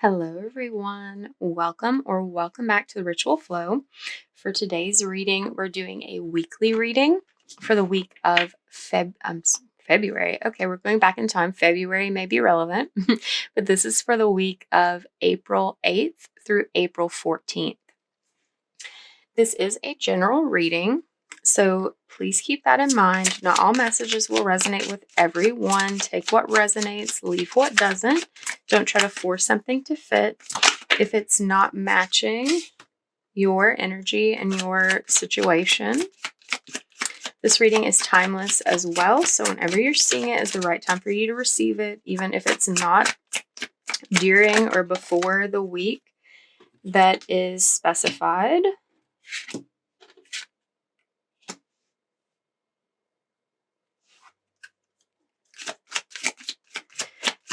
Hello, everyone. Welcome back to the Ritual Flow. For today's reading, we're doing a weekly reading for the week of February. Okay, we're going back in time. February may be relevant, but this is for the week of April 8th through April 14th. This is a general reading, so please keep that in mind. Not all messages will resonate with everyone. Take what resonates, leave what doesn't. Don't try to force something to fit if it's not matching your energy and your situation. This reading is timeless as well, so whenever you're seeing it is the right time for you to receive it, even if it's not during or before the week that is specified.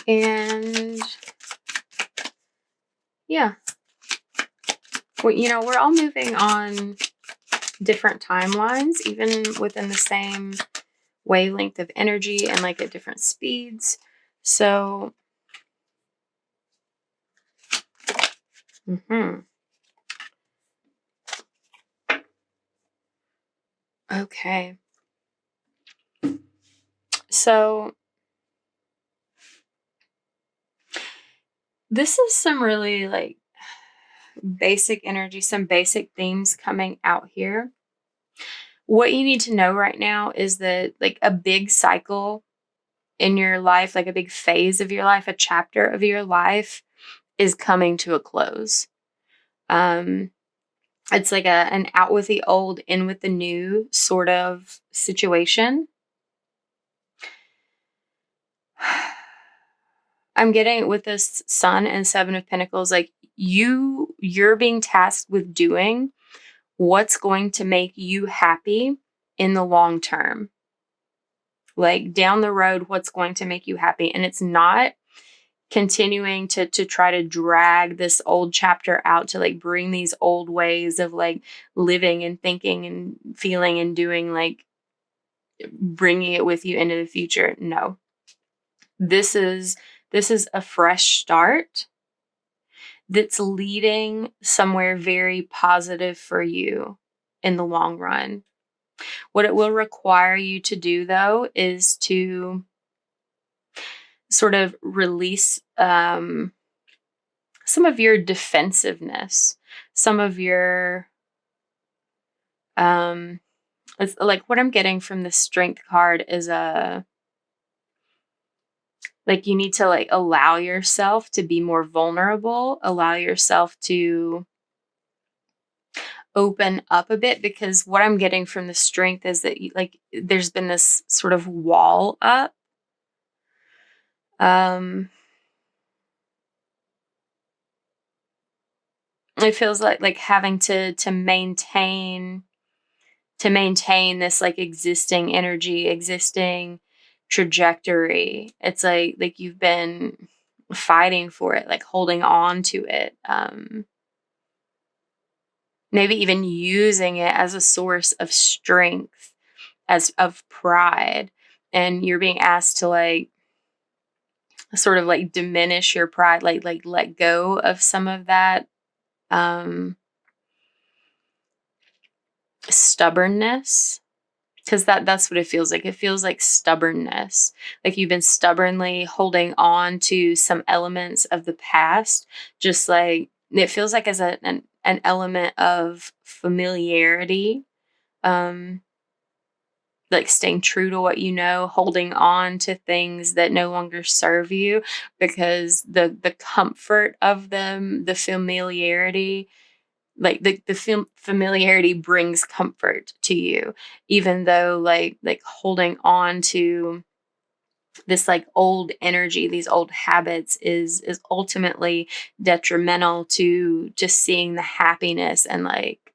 And yeah, we're all moving on different timelines, even within the same wavelength of energy and like at different speeds. So, okay. So, this is some really like basic energy, some basic themes coming out here. What you need to know right now is that like a big cycle in your life, like a big phase of your life, a chapter of your life is coming to a close. It's like an out with the old, in with the new sort of situation. I'm getting with this Sun and Seven of Pentacles, like you're being tasked with doing what's going to make you happy in the long term. Like down the road, what's going to make you happy. And it's not continuing to try to drag this old chapter out, to like bring these old ways of like living and thinking and feeling and doing, like bringing it with you into the future. No, this is a fresh start that's leading somewhere very positive for you in the long run. What it will require you to do, though, is to sort of release some of your defensiveness, some of your it's like what I'm getting from the Strength card is like you need to like allow yourself to be more vulnerable, allow yourself to open up a bit, because what I'm getting from the Strength is that there's been this sort of wall up. It feels like having to maintain this like existing energy, existing trajectory. It's like you've been fighting for it, like holding on to it. Maybe even using it as a source of strength, as of pride. And you're being asked to like sort of like diminish your pride, like let go of some of that stubbornness, because that's what it feels like. It feels like stubbornness, like you've been stubbornly holding on to some elements of the past, just like it feels like as an element of familiarity, like staying true to what you know, holding on to things that no longer serve you, because the comfort of them, the familiarity, like the familiarity brings comfort to you, even though like holding on to this like old energy, these old habits is ultimately detrimental to just seeing the happiness and like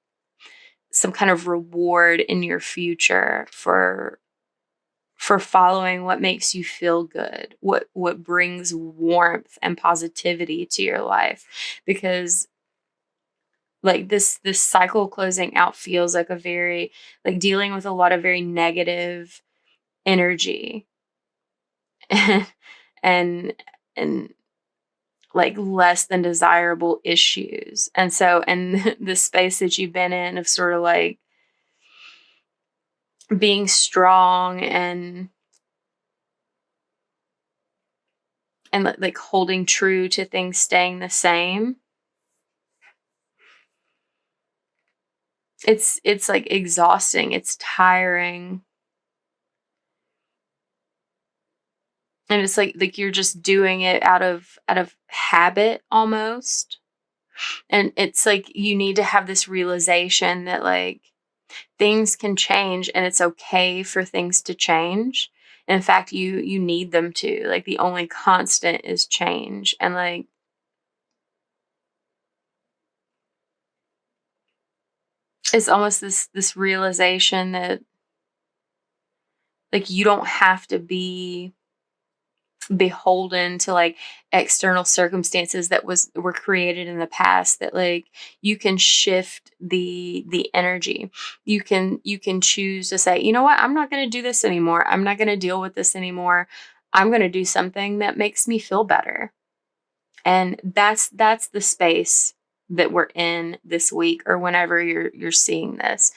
some kind of reward in your future for following what makes you feel good, what brings warmth and positivity to your life. Because like this cycle closing out feels like a very like dealing with a lot of very negative energy and like less than desirable issues. And so, and the space that you've been in of sort of like being strong and like holding true to things staying the same, it's like exhausting, it's tiring. And it's like you're just doing it out of habit almost. And it's like you need to have this realization that like things can change and it's okay for things to change. In fact, you need them to. Like the only constant is change. And like it's almost this realization that like you don't have to be beholden to like external circumstances that were created in the past, that like you can shift the energy. You can choose to say, you know what, I'm not going to do this anymore, I'm not going to deal with this anymore, I'm going to do something that makes me feel better. And that's the space that we're in this week, or whenever you're seeing this,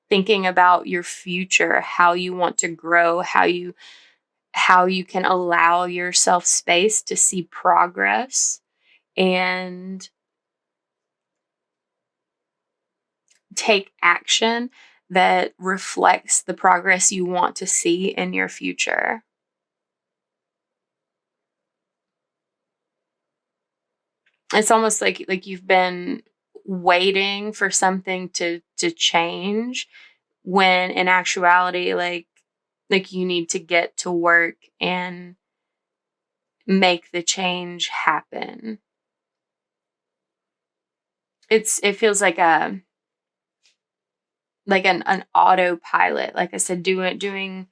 thinking about your future, how you want to grow, how you can allow yourself space to see progress and take action that reflects the progress you want to see in your future. It's almost like you've been waiting for something to change, when in actuality like you need to get to work and make the change happen. It feels like an autopilot, like I said, doing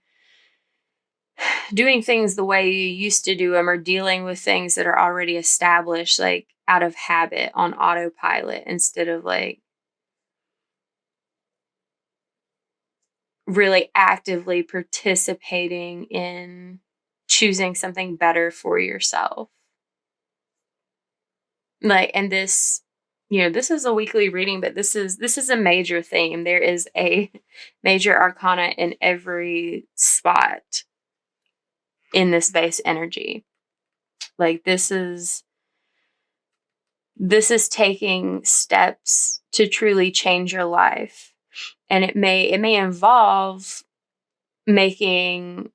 things the way you used to do them, or dealing with things that are already established, like out of habit on autopilot, instead of like really actively participating in choosing something better for yourself. Like, and this, this is a weekly reading, but this is a major theme. There is a major arcana in every spot in this base energy. Like this is taking steps to truly change your life. And it may involve making,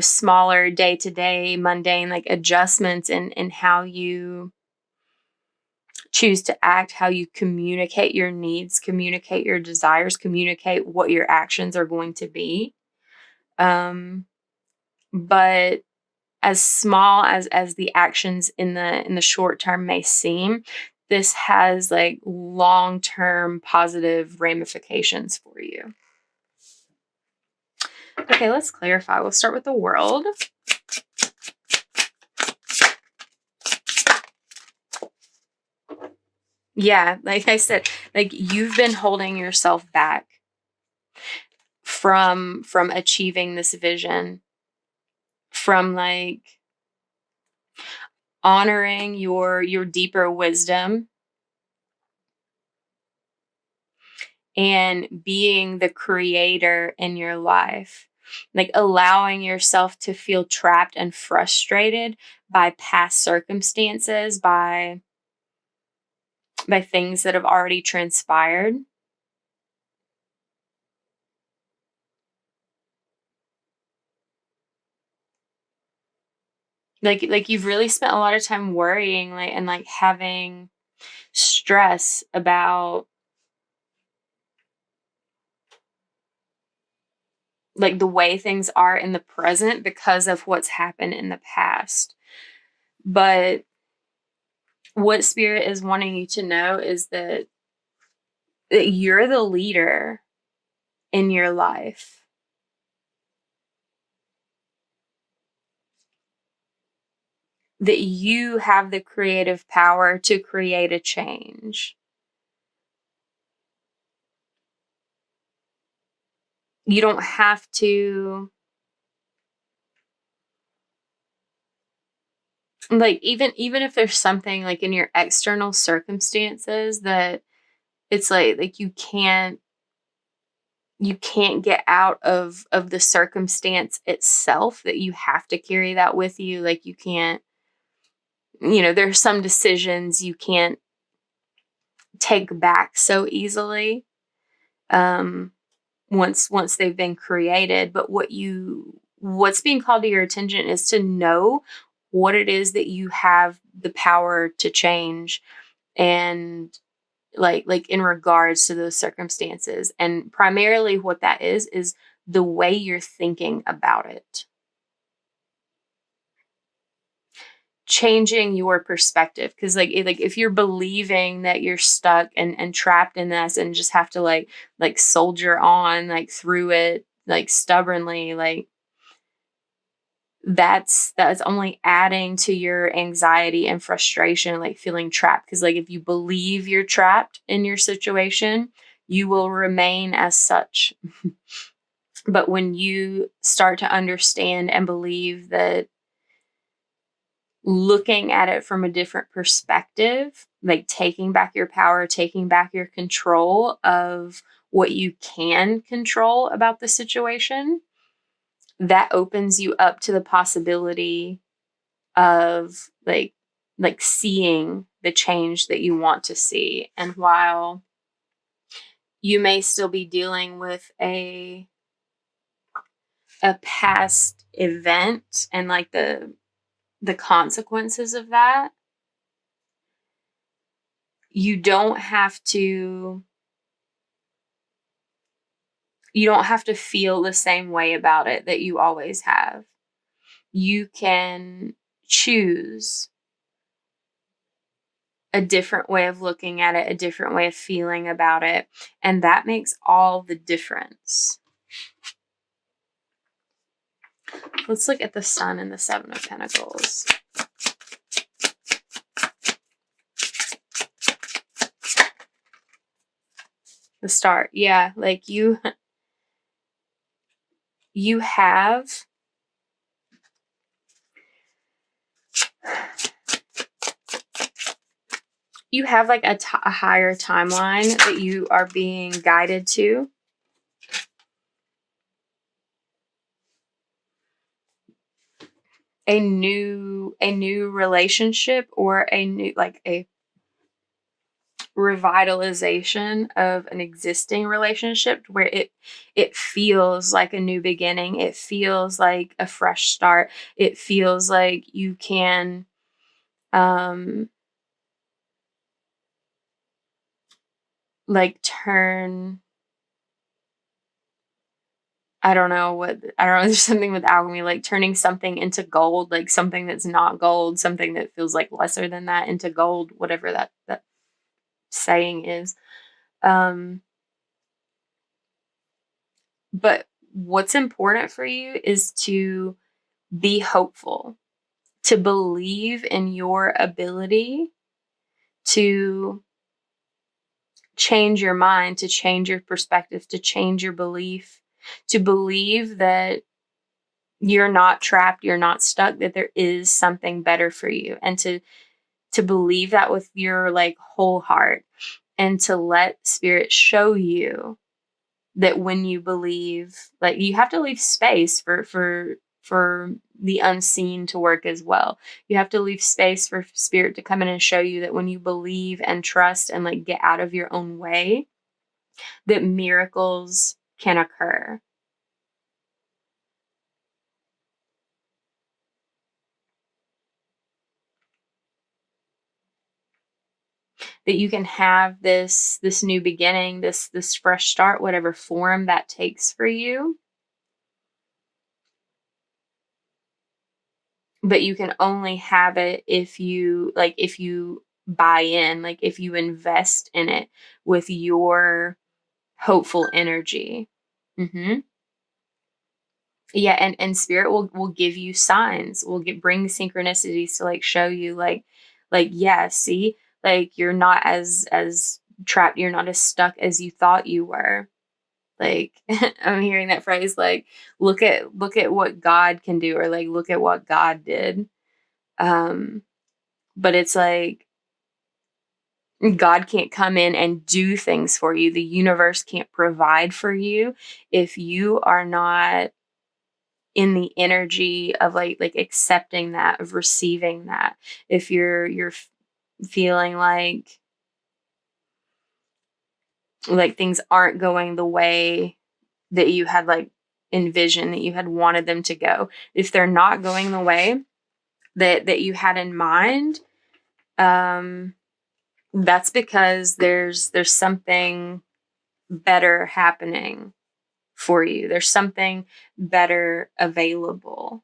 smaller day-to-day mundane like adjustments in how you choose to act, how you communicate your needs, communicate your desires, communicate what your actions are going to be. But as small as the actions in the short term may seem, this has like long-term positive ramifications for you. Okay, let's clarify. We'll start with the world. Yeah, like I said, like you've been holding yourself back from achieving this vision, from like honoring your deeper wisdom and being the creator in your life, like allowing yourself to feel trapped and frustrated by past circumstances, by things that have already transpired. Like you've really spent a lot of time worrying, like, and like having stress about like the way things are in the present because of what's happened in the past. But what spirit is wanting you to know is that you're the leader in your life. That you have the creative power to create a change. You don't have to like even if there's something like in your external circumstances that it's like you can't get out of the circumstance itself, that you have to carry that with you. Like you can't, there's some decisions you can't take back so easily, um once they've been created. But what's being called to your attention is to know what it is that you have the power to change, and like in regards to those circumstances. And primarily what that is the way you're thinking about it. Changing your perspective, because like if you're believing that you're stuck and trapped in this and just have to like soldier on like through it like stubbornly, like that's only adding to your anxiety and frustration, like feeling trapped. Because like if you believe you're trapped in your situation, you will remain as such. But when you start to understand and believe that looking at it from a different perspective, like taking back your power, taking back your control of what you can control about the situation, that opens you up to the possibility of like seeing the change that you want to see. And while you may still be dealing with a past event and like the consequences of that, you don't have to feel the same way about it that you always have. You can choose a different way of looking at it, a different way of feeling about it, and that makes all the difference. Let's look at the Sun and the Seven of Pentacles. The start. Yeah, like you have like a higher timeline that you are being guided to. A new relationship, or a new like a revitalization of an existing relationship where it feels like a new beginning. It feels like a fresh start. It feels like you can like turn, I don't know, there's something with alchemy, like turning something into gold, like something that's not gold, something that feels like lesser than that into gold, whatever that saying is. But what's important for you is to be hopeful, to believe in your ability to change your mind, to change your perspective, to change your belief, to believe that you're not trapped, you're not stuck, that there is something better for you, and to believe that with your like whole heart, and to let spirit show you that when you believe, like you have to leave space for the unseen to work as well. You have to leave space for spirit to come in and show you that when you believe and trust and like get out of your own way, that miracles can occur. That you can have this new beginning, this fresh start, whatever form that takes for you. But you can only have it if you buy in, like if you invest in it with your hopeful energy. Yeah, and spirit will give you signs, will bring synchronicities to like show you like yeah, see, like you're not as trapped, you're not as stuck as you thought you were. Like I'm hearing that phrase, like look at what God can do, or like look at what God did. But it's like God can't come in and do things for you. The universe can't provide for you if you are not in the energy of like accepting that, of receiving that. If you're feeling like things aren't going the way that you had like envisioned, that you had wanted them to go, if they're not going the way that you had in mind, that's because there's something better happening for you. There's something better available.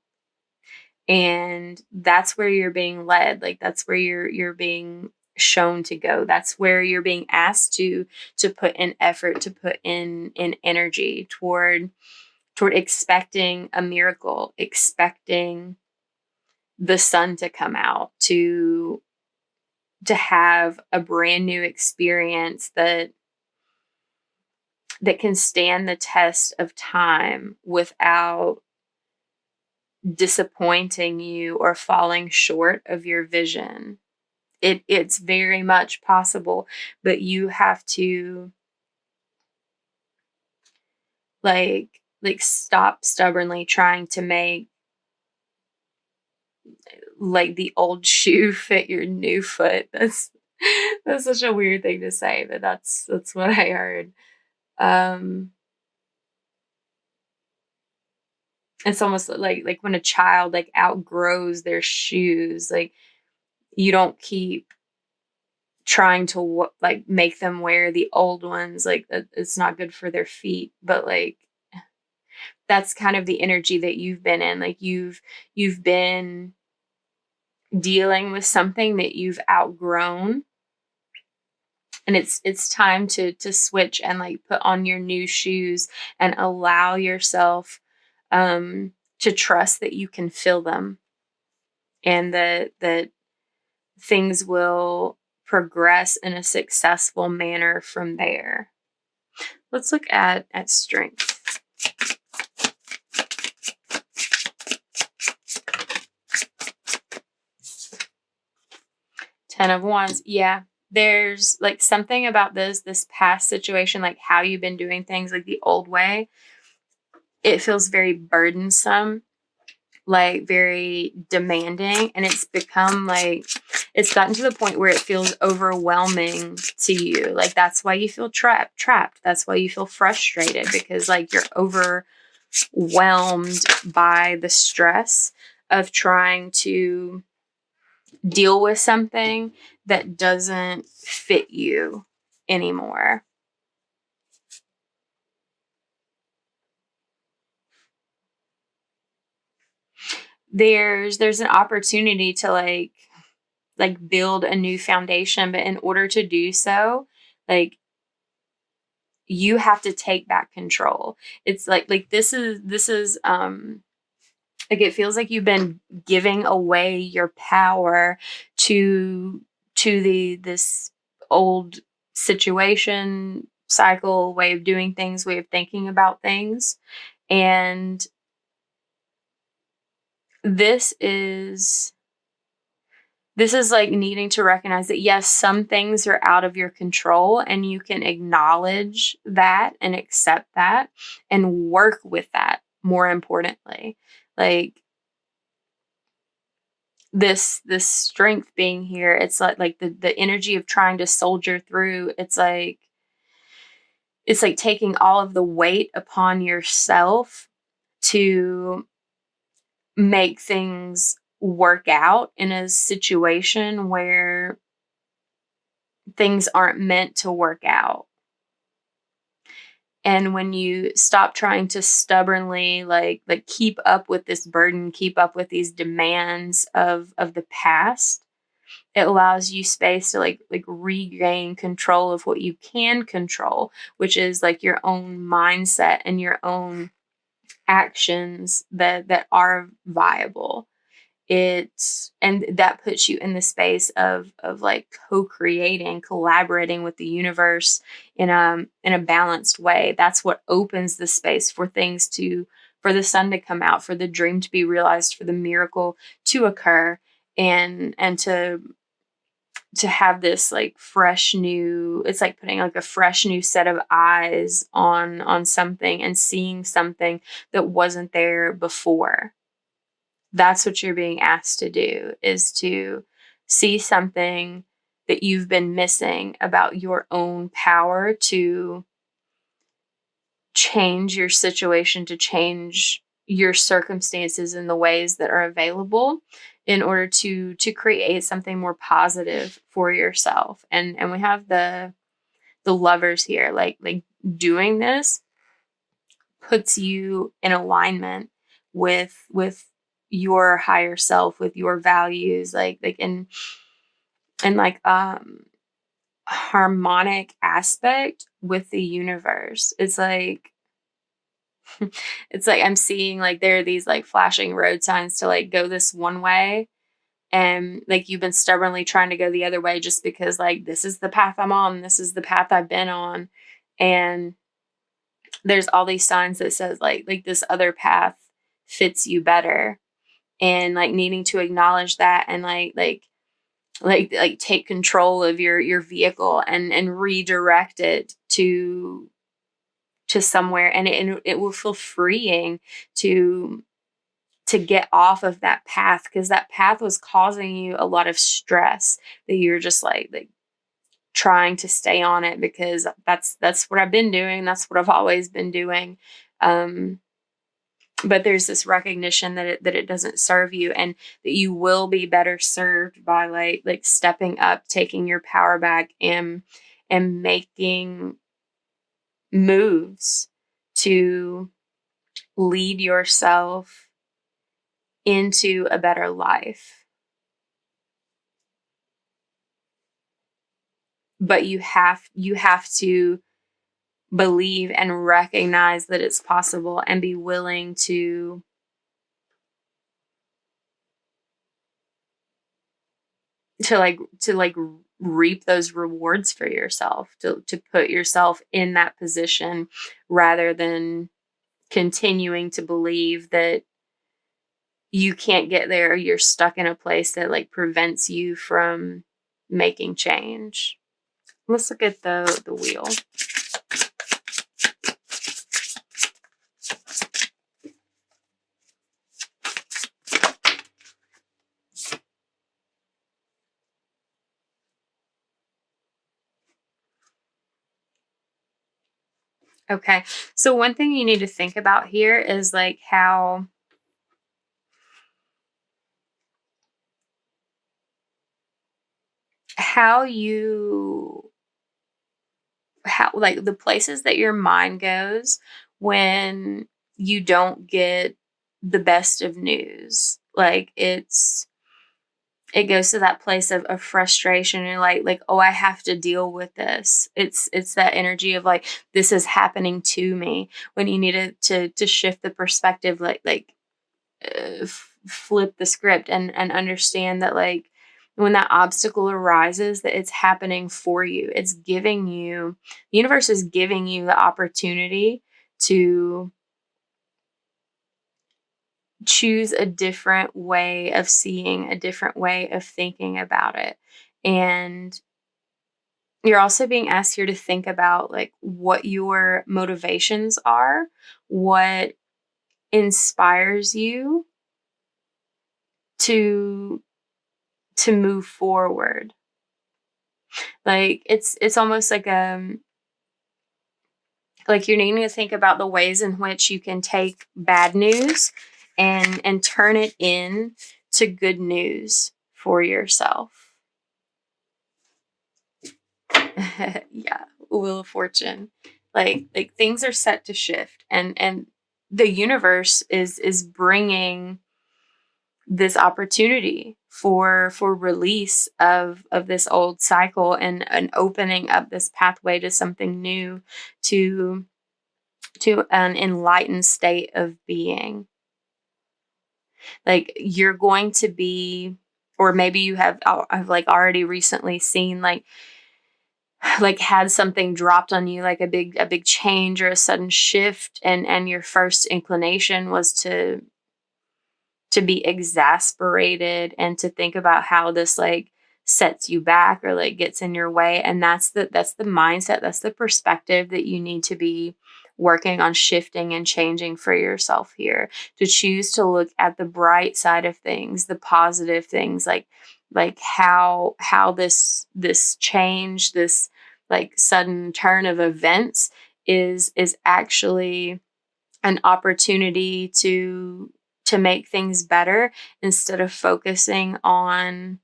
And that's where you're being led. Like that's where you're being shown to go. That's where you're being asked to put in effort, to put in energy toward expecting a miracle, expecting the sun to come out, to have a brand new experience that can stand the test of time without disappointing you or falling short of your vision. It's very much possible, but you have to like stop stubbornly trying to make like the old shoe fit your new foot. That's such a weird thing to say, but that's what I heard. It's almost like when a child like outgrows their shoes, like you don't keep trying to like make them wear the old ones, like it's not good for their feet, but like that's kind of the energy that you've been in. Like you've been dealing with something that you've outgrown, and it's time to switch and like put on your new shoes and allow yourself to trust that you can fill them, and that things will progress in a successful manner from there. Let's look at strength. Ten of Wands. Yeah. There's like something about this past situation, like how you've been doing things like the old way. It feels very burdensome, like very demanding, and it's become like it's gotten to the point where it feels overwhelming to you. Like that's why you feel trapped. That's why you feel frustrated, because like you're overwhelmed by the stress of trying to deal with something that doesn't fit you anymore. There's an opportunity to like build a new foundation, but in order to do so, like you have to take back control. It's like this is like it feels like you've been giving away your power to this old situation, cycle, way of doing things, way of thinking about things. And this is like needing to recognize that yes, some things are out of your control, and you can acknowledge that and accept that and work with that. More importantly, like this strength being here, it's like the energy of trying to soldier through. It's like taking all of the weight upon yourself to make things work out in a situation where things aren't meant to work out. And when you stop trying to stubbornly like keep up with this burden, keep up with these demands of the past, it allows you space to like regain control of what you can control, which is like your own mindset and your own actions that are viable. And that puts you in the space of like co-creating, collaborating with the universe in a balanced way. That's what opens the space for for the sun to come out, for the dream to be realized, for the miracle to occur. and to have this like fresh new, it's like putting like a fresh new set of eyes on something and seeing something that wasn't there before. That's what you're being asked to do, is to see something that you've been missing about your own power to change your situation, to change your circumstances in the ways that are available in order to create something more positive for yourself. And we have the Lovers here, like doing this puts you in alignment with your higher self, with your values, like in like harmonic aspect with the universe. It's like it's like I'm seeing like there are these like flashing road signs to like go this one way, and like you've been stubbornly trying to go the other way just because like this is the path I'm on, this is the path I've been on, and there's all these signs that says like this other path fits you better, and like needing to acknowledge that and like take control of your vehicle and redirect it to somewhere, and it will feel freeing to get off of that path, because that path was causing you a lot of stress that you're just like trying to stay on it because that's what I've been doing, that's what I've always been doing. But there's this recognition that it doesn't serve you, and that you will be better served by like stepping up, taking your power back, and making moves to lead yourself into a better life. But you have to believe and recognize that it's possible, and be willing to reap those rewards for yourself, to put yourself in that position, rather than continuing to believe that you can't get there, or you're stuck in a place that like prevents you from making change. Let's look at the wheel. Okay, so one thing you need to think about here is like how like the places that your mind goes when you don't get the best of news. Like it goes to that place of frustration, and like, oh, I have to deal with this. It's that energy of like, this is happening to me, when you need to shift the perspective, flip the script, and understand that like when that obstacle arises, that it's happening for you. It's giving you, the universe is giving you the opportunity to choose a different way of seeing, a different way of thinking about it. And you're also being asked here to think about like what your motivations are, what inspires you to move forward. Like it's almost like you're needing to think about the ways in which you can take bad news and turn it in to good news for yourself. Yeah, Wheel of Fortune. Like things are set to shift, and the universe is bringing this opportunity for release of this old cycle, and opening up this pathway to something new, to an enlightened state of being. Like you're going to be, or maybe you have like already recently seen like had something dropped on you, like a big change or a sudden shift, and your first inclination was to to be exasperated and to think about how this like sets you back or like gets in your way. And that's the mindset, that's the perspective that you need to be working on shifting and changing for yourself here, to choose to look at the bright side of things, the positive things, like how this change, this like sudden turn of events is actually an opportunity to make things better, instead of focusing on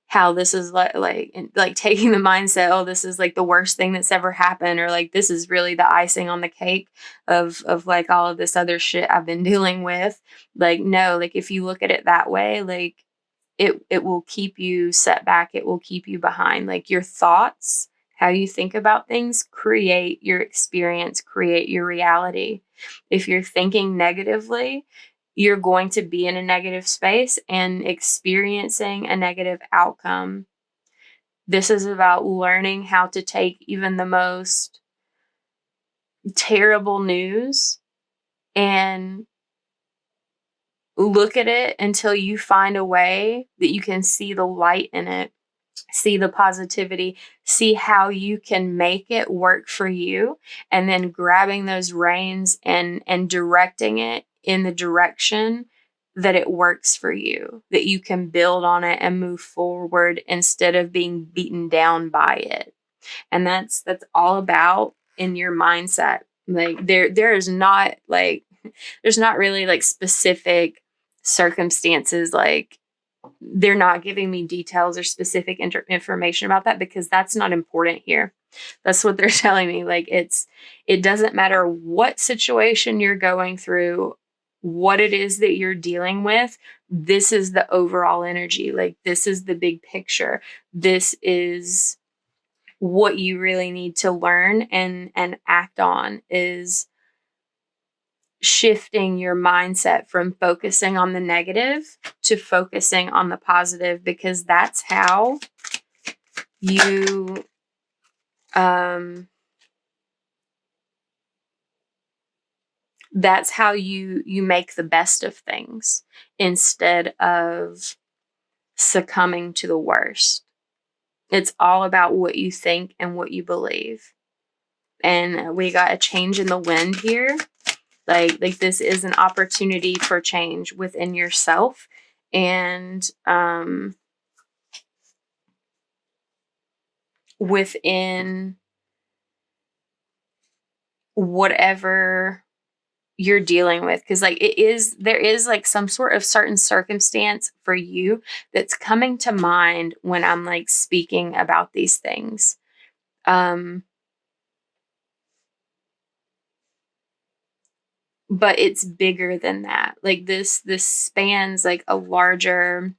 how this is like taking the mindset, oh, this is like the worst thing that's ever happened, or like this is really the icing on the cake of like all of this other shit I've been dealing with. Like, no, like if you look at it that way, like it will keep you set back, it will keep you behind. Like your thoughts, how you think about things, create your experience, create your reality. If you're thinking negatively, you're going to be in a negative space and experiencing a negative outcome. This is about learning how to take even the most terrible news and look at it until you find a way that you can see the light in it, see the positivity, see how you can make it work for you, and then grabbing those reins and directing it in the direction that it works for you, that you can build on it and move forward instead of being beaten down by it. And that's all about in your mindset. Like there is not like there's not really like specific circumstances, like they're not giving me details or specific information about that, because that's not important here. That's what they're telling me. Like it doesn't matter what situation you're going through, what it is that you're dealing with. This is the overall energy. Like this is the big picture. This is what you really need to learn and act on, is shifting your mindset from focusing on the negative to focusing on the positive, because that's how you you make the best of things instead of succumbing to the worst. It's all about what you think and what you believe. And we got a change in the wind here. Like this is an opportunity for change within yourself, and within whatever you're dealing with. Because like there is like some sort of certain circumstance for you that's coming to mind when I'm like speaking about these things. But it's bigger than that. Like this spans like a larger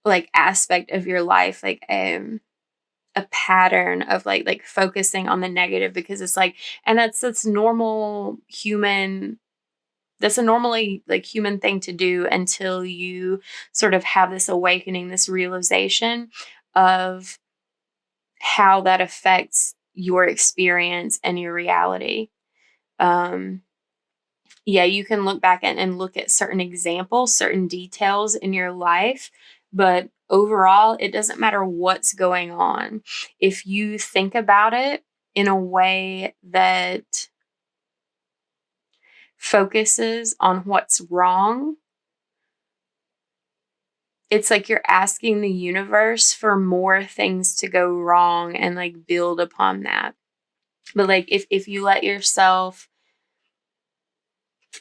like aspect of your life, like a pattern of like focusing on the negative, because it's like, and that's normal human, that's a normally like human thing to do until you sort of have this awakening, this realization of how that affects your experience and your reality. Yeah, you can look back and look at certain examples, certain details in your life, but overall, it doesn't matter what's going on. If you think about it in a way that focuses on what's wrong, it's like you're asking the universe for more things to go wrong and like build upon that. But like if you let yourself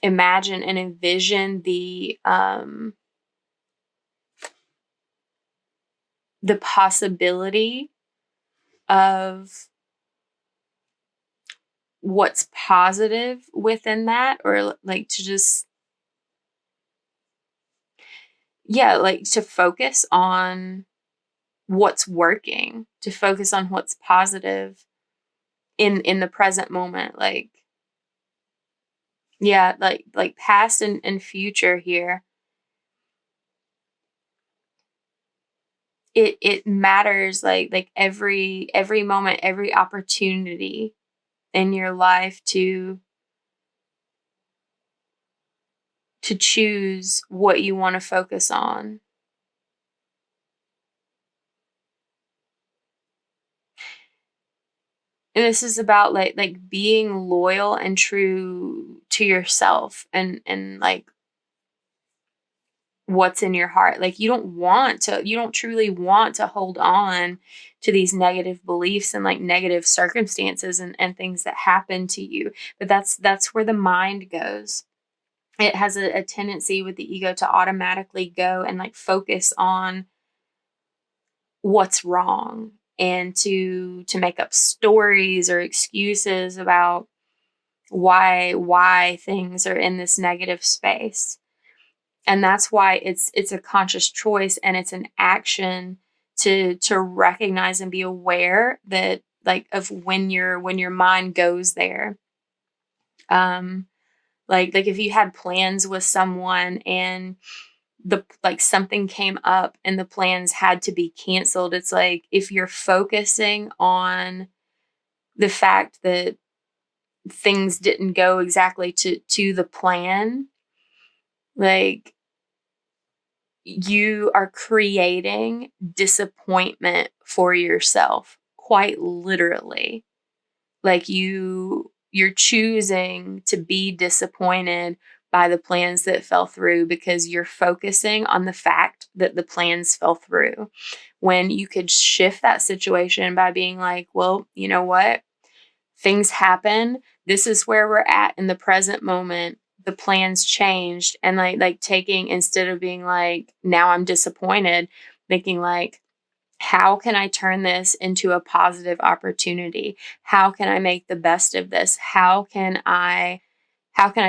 imagine and envision the possibility of what's positive within that, or like to just, yeah, like to focus on what's working, to focus on what's positive in the present moment. Like, yeah, like past and future here. It matters, like every moment, every opportunity in your life to to choose what you want to focus on. And this is about like being loyal and true to yourself and like what's in your heart. Like you don't truly want to hold on to these negative beliefs and like negative circumstances and things that happen to you. But that's where the mind goes. It has a tendency with the ego to automatically go and like focus on what's wrong and to make up stories or excuses about why things are in this negative space. And that's why it's a conscious choice and it's an action to recognize and be aware that like of when your mind goes there. Like if you had plans with someone and the like something came up and the plans had to be canceled, it's like if you're focusing on the fact that things didn't go exactly to the plan, like you are creating disappointment for yourself, quite literally. Like you're choosing to be disappointed by the plans that fell through because you're focusing on the fact that the plans fell through. When you could shift that situation by being like, well, you know what? Things happen. This is where we're at in the present moment. The plans changed, and like taking, instead of being like, now I'm disappointed, thinking like, how can I turn this into a positive opportunity? How can I make the best of this? How can I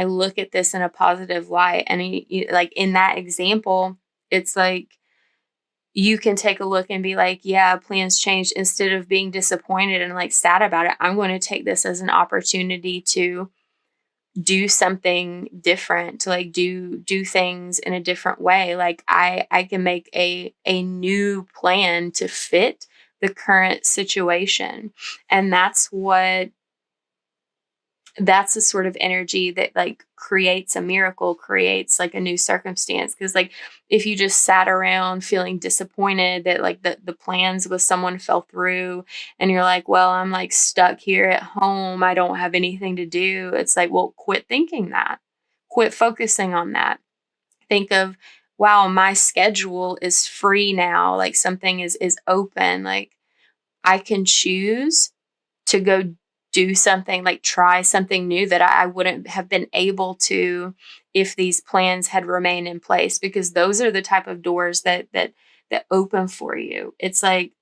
look at this in a positive light? And like in that example, it's like you can take a look and be like, yeah, plans changed. Instead of being disappointed and like sad about it, I'm going to take this as an opportunity to do something different, to like do things in a different way. Like I can make a new plan to fit the current situation. And that's the sort of energy that like creates a miracle, creates like a new circumstance. Because like if you just sat around feeling disappointed that like the plans with someone fell through and you're like, well, I'm like stuck here at home, I don't have anything to do, it's like, well, quit thinking that, quit focusing on that. Think of, wow, my schedule is free now, like something is open, like I can choose to go do something, like try something new that I wouldn't have been able to if these plans had remained in place, because those are the type of doors that open for you. It's like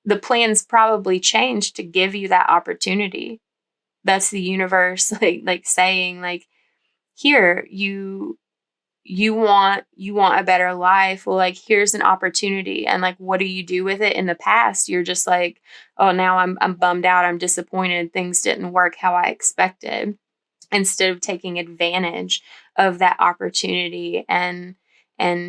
the plans probably changed to give you that opportunity. That's the universe like saying like, here, you want a better life. Well, like here's an opportunity. And like what do you do with it? In the past you're just like, oh, now I'm bummed out, I'm disappointed, things didn't work how I expected, instead of taking advantage of that opportunity and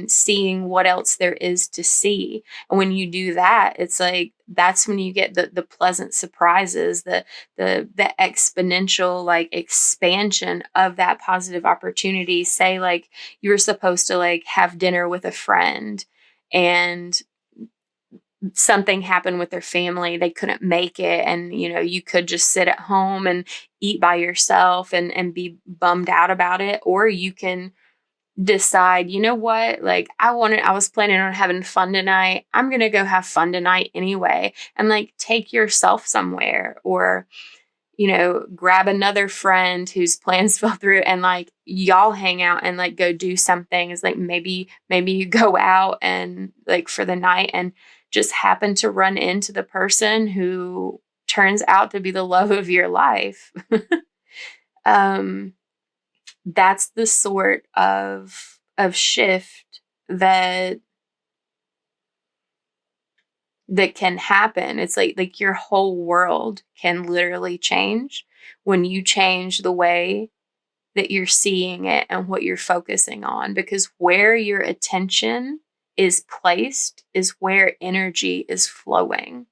seeing what else there is to see. And when you do that, it's like that's when you get the pleasant surprises, the exponential like expansion of that positive opportunity. Say like you were supposed to like have dinner with a friend and something happened with their family, they couldn't make it, and you could just sit at home and eat by yourself and be bummed out about it. Or you can decide, you know what, like I was planning on having fun tonight, I'm gonna go have fun tonight anyway, and like take yourself somewhere. Or grab another friend whose plans fell through and like y'all hang out and like go do something. It's like maybe you go out and like for the night and just happen to run into the person who turns out to be the love of your life. um that's the sort of shift that can happen. It's like your whole world can literally change when you change the way that you're seeing it and what you're focusing on, because where your attention is placed is where energy is flowing.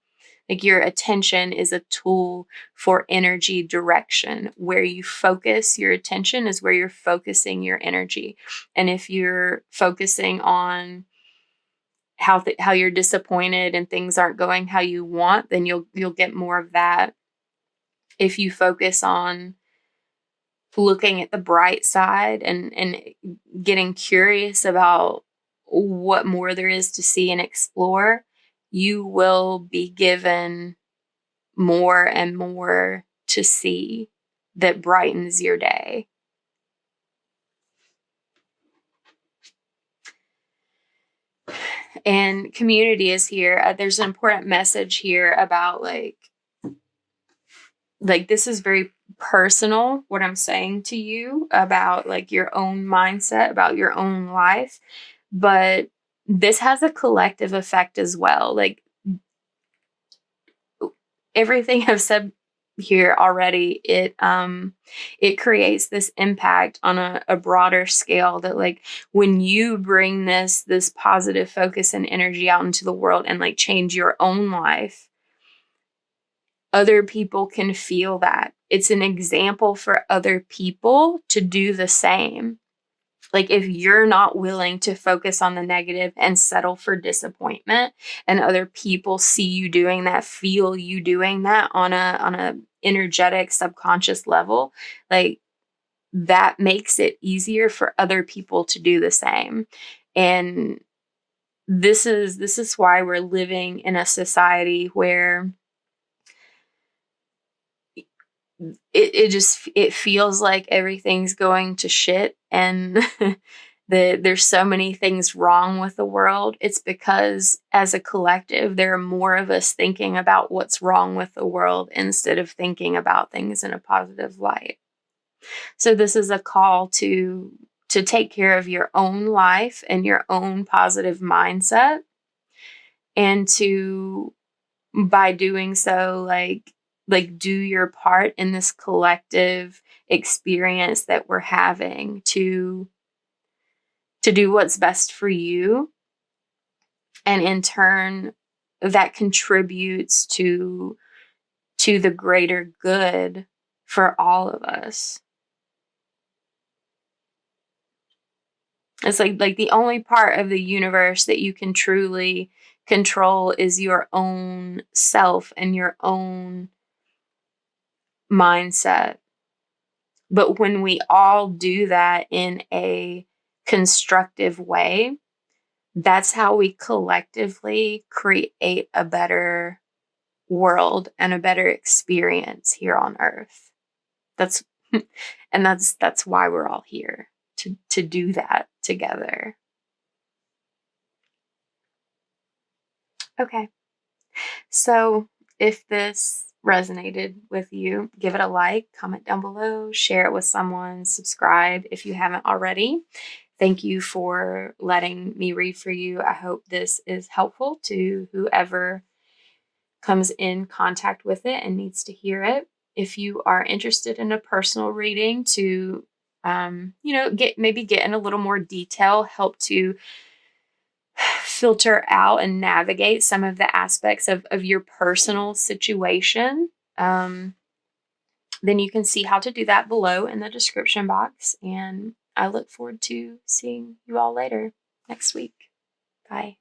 Like your attention is a tool for energy direction. Where you focus your attention is where you're focusing your energy. And if you're focusing on how you're disappointed and things aren't going how you want, then you'll get more of that. If you focus on looking at the bright side and getting curious about what more there is to see and explore, you will be given more and more to see that brightens your day. And community is here. There's an important message here about like this is very personal, what I'm saying to you about like your own mindset, about your own life. But this has a collective effect as well. Like everything I've said here already, it creates this impact on a broader scale that like when you bring this positive focus and energy out into the world and like change your own life, other people can feel that. It's an example for other people to do the same. Like if you're not willing to focus on the negative and settle for disappointment, and other people see you doing that, feel you doing that on a energetic subconscious level, like that makes it easier for other people to do the same. And this is why we're living in a society where it feels like everything's going to shit and there's so many things wrong with the world. It's because as a collective, there are more of us thinking about what's wrong with the world instead of thinking about things in a positive light. So this is a call to take care of your own life and your own positive mindset, and to, by doing so, like do your part in this collective experience that we're having to do what's best for you. And in turn, that contributes to the greater good for all of us. It's like the only part of the universe that you can truly control is your own self and your own mindset. But when we all do that in a constructive way, that's how we collectively create a better world and a better experience here on Earth. That's why we're all here, to do that together. Okay. So if this resonated with you, give it a like, comment down below, share it with someone, subscribe if you haven't already. Thank you for letting me read for you. I hope this is helpful to whoever comes in contact with it and needs to hear it. If you are interested in a personal reading to, get in a little more detail, help to filter out and navigate some of the aspects of your personal situation, then you can see how to do that below in the description box. And I look forward to seeing you all later next week. Bye.